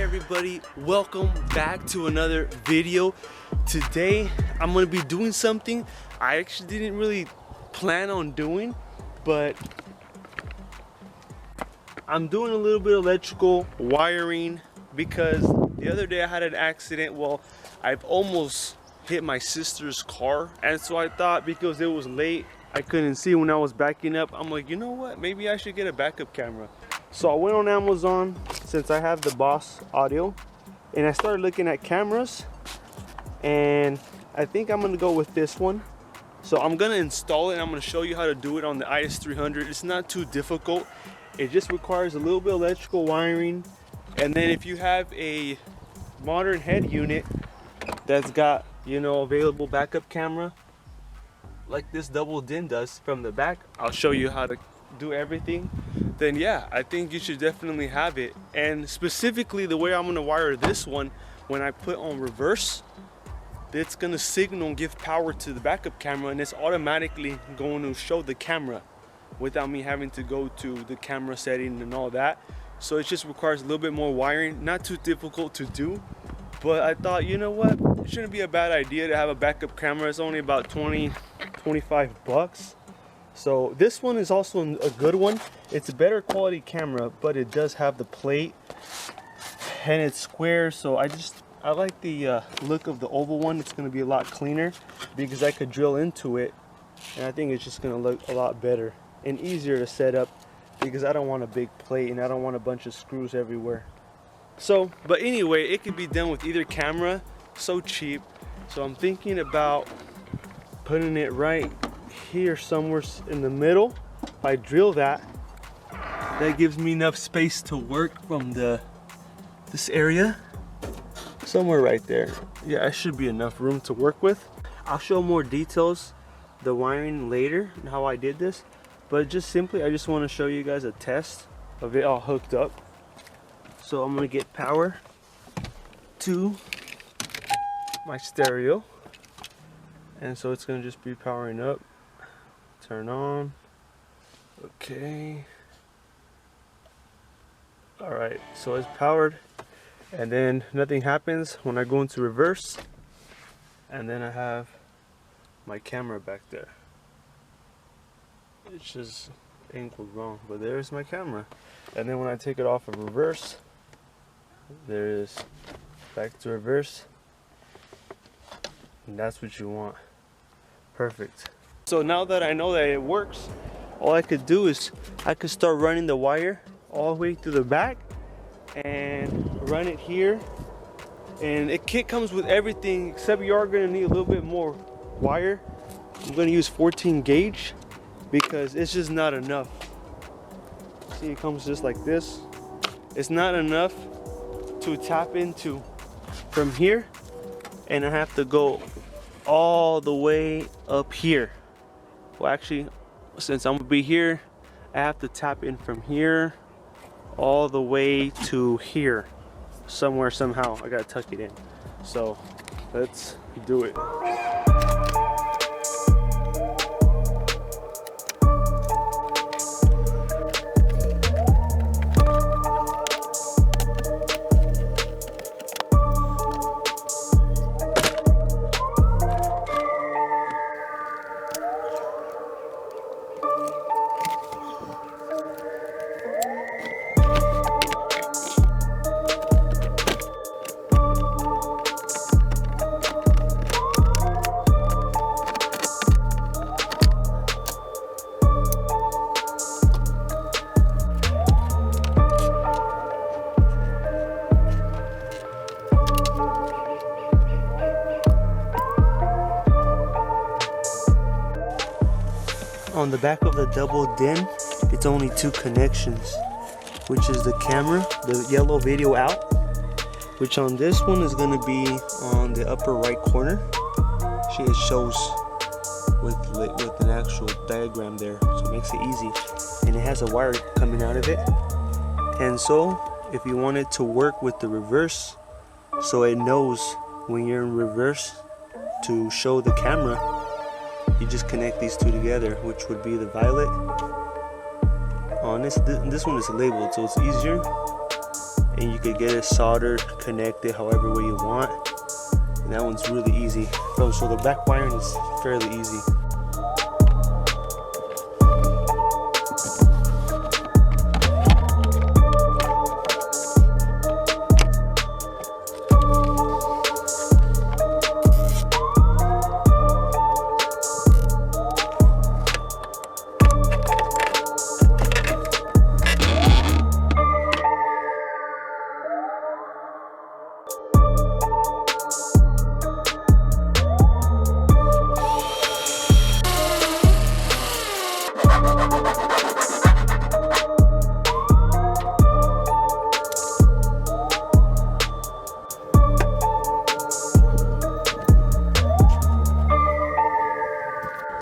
everybody, welcome back to another video. Today I'm gonna be doing something I actually didn't really plan on doing, but I'm doing a little bit of electrical wiring because the other day I had an accident. Well, I've almost hit my sister's car, and so I thought because it was late I couldn't see when I was backing up, I'm like, you know what, maybe I should get a backup camera. So I went on Amazon since I have the Boss Audio, and I started looking at cameras, and I think I'm gonna go with this one. So I'm gonna install it and I'm gonna show you how to do it on the is300. It's not too difficult. It just requires a little bit of electrical wiring, and then if you have a modern head unit that's got, you know, available backup camera like this double DIN does from the back, I'll show you how to do everything. Then yeah, I think you should definitely have it. And specifically the way I'm gonna wire this one, when I put on reverse, it's gonna signal and give power to the backup camera, and it's automatically going to show the camera without me having to go to the camera setting and all that. So it just requires a little bit more wiring, not too difficult to do. But I thought, you know what, it shouldn't be a bad idea to have a backup camera. It's only about 20-25 bucks. So this one is also a good one. It's a better quality camera, but it does have the plate and it's square. So I like the look of the oval one. It's going to be a lot cleaner because I could drill into it, and I think it's just going to look a lot better and easier to set up because I don't want a big plate and I don't want a bunch of screws everywhere. So, but anyway, it can be done with either camera. So cheap. So I'm thinking about putting it right here somewhere in the middle. If I drill that, that gives me enough space to work from this area. Somewhere right there. Yeah, it should be enough room to work with. I'll show more details, the wiring later, and how I did this. But just simply, I just want to show you guys a test of it all hooked up. So I'm gonna get power to my stereo, and so it's gonna just be powering up. Turn on. Okay. All right, so it's powered, and then nothing happens when I go into reverse, and then I have my camera back there. It's just angled wrong, but there's my camera. And then when I take it off of reverse, there it is, back to reverse, and that's what you want. Perfect. So now that I know that it works, all I could do is I could start running the wire all the way through the back and run it here. And the kit comes with everything, except you are going to need a little bit more wire. I'm going to use 14 gauge because it's just not enough. See, it comes just like this. It's not enough to tap into from here, and I have to go all the way up here. Well, actually, since I'm gonna be here, I have to tap in from here all the way to here somewhere. Somehow I gotta tuck it in. So let's do it. On the back of the double DIN, it's only 2 connections, which is the camera, the yellow video out, which on this one is going to be on the upper right corner. See, it shows with an actual diagram there, so it makes it easy, and it has a wire coming out of it. And so if you want it to work with the reverse, so it knows when you're in reverse to show the camera, you just connect these two together, which would be the violet. On this one is labeled, so it's easier. and you could get it soldered, connected however way you want. And that one's really easy. So the back wiring is fairly easy.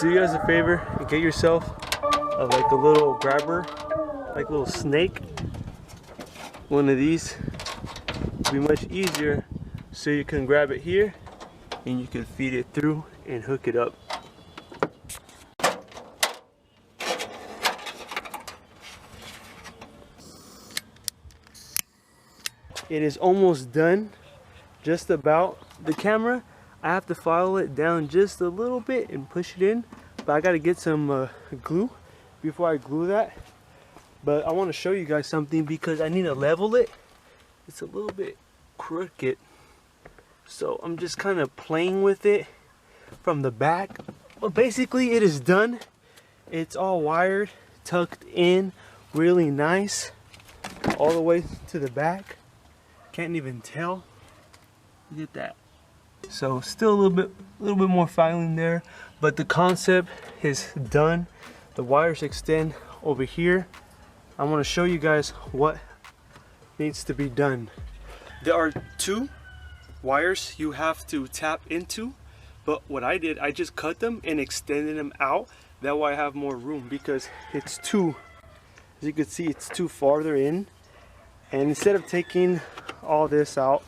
Do you guys a favor and get yourself like a little grabber, like a little snake. One of these will be much easier, so you can grab it here and you can feed it through and hook it up. It is almost done, just about. The camera, I have to file it down just a little bit and push it in, but I gotta get some glue before I glue that. But I want to show you guys something because I need to level it. It's a little bit crooked, so I'm just kind of playing with it from the back. But basically it is done. It's all wired, tucked in really nice all the way to the back. Can't even tell. Look at that. So still a little bit more filing there, but the concept is done. The wires extend over here. I want to show you guys what needs to be done. There are two wires you have to tap into, but what I did, I just cut them and extended them out. That way I have more room, because it's too, as you can see, it's too farther in. And instead of taking all this out,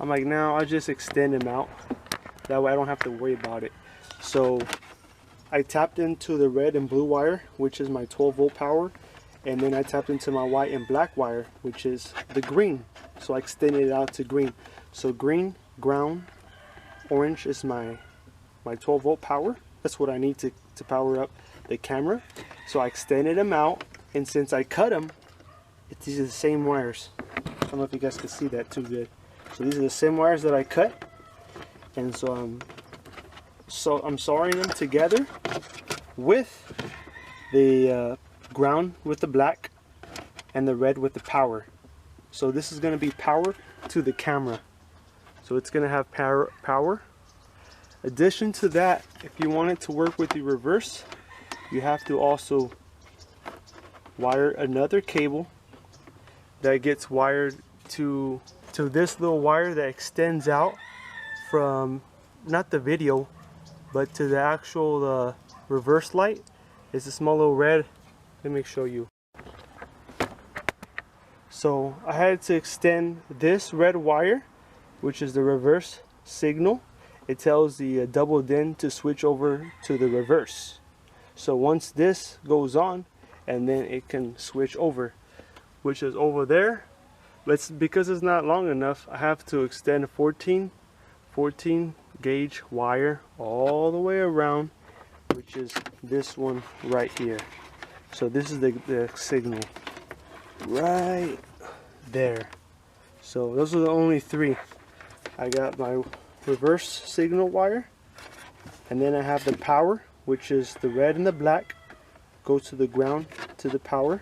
I'm like, now I'll just extend them out. That way I don't have to worry about it. So I tapped into the red and blue wire, which is my 12-volt power. And then I tapped into my white and black wire, which is the green. So I extended it out to green. So green, ground, orange is my 12-volt power. That's what I need to power up the camera. So I extended them out, and since I cut them, these are the same wires. I don't know if you guys can see that too good. So these are the same wires that I cut, and so I'm soldering them together with the ground with the black and the red with the power. So this is going to be power to the camera. So it's going to have power. Addition to that, if you want it to work with the reverse, you have to also wire another cable that gets wired to this little wire that extends out from, not the video, but to the actual reverse light. It's a small little red. Let me show you. So I had to extend this red wire, which is the reverse signal. It tells the double DIN to switch over to the reverse. So once this goes on, and then it can switch over, which is over there. But because it's not long enough, I have to extend a 14 gauge wire all the way around, which is this one right here. So this is the signal right there. So those are the only three. I got my reverse signal wire, and then I have the power, which is the red and the black, goes to the ground to the power.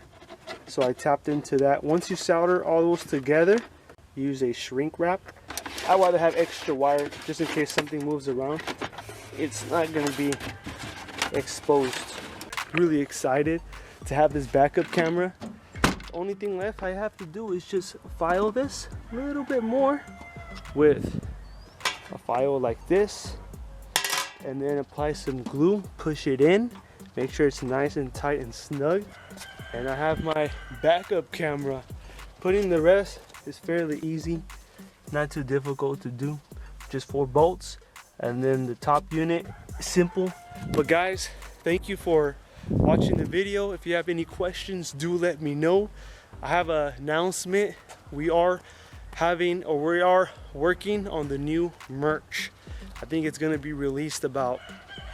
So I tapped into that. Once you solder all those together, use a shrink wrap. I'd rather have extra wire just in case something moves around. It's not going to be exposed. Really excited to have this backup camera. Only thing left I have to do is just file this a little bit more with a file like this, and then apply some glue, push it in, make sure it's nice and tight and snug, and I have my backup camera. Putting the rest is fairly easy, not too difficult to do, just 4 bolts, and then the top unit, simple. But guys, thank you for watching the video. If you have any questions, do let me know. I have an announcement. We are working on the new merch. I think it's gonna be released about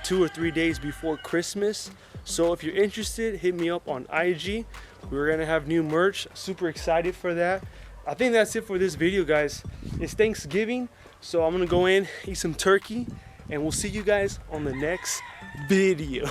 2 or 3 days before Christmas. So if you're interested, hit me up on IG. We're gonna have new merch. Super excited for that. I think that's it for this video, guys. It's Thanksgiving, so I'm gonna go in, eat some turkey, and we'll see you guys on the next video.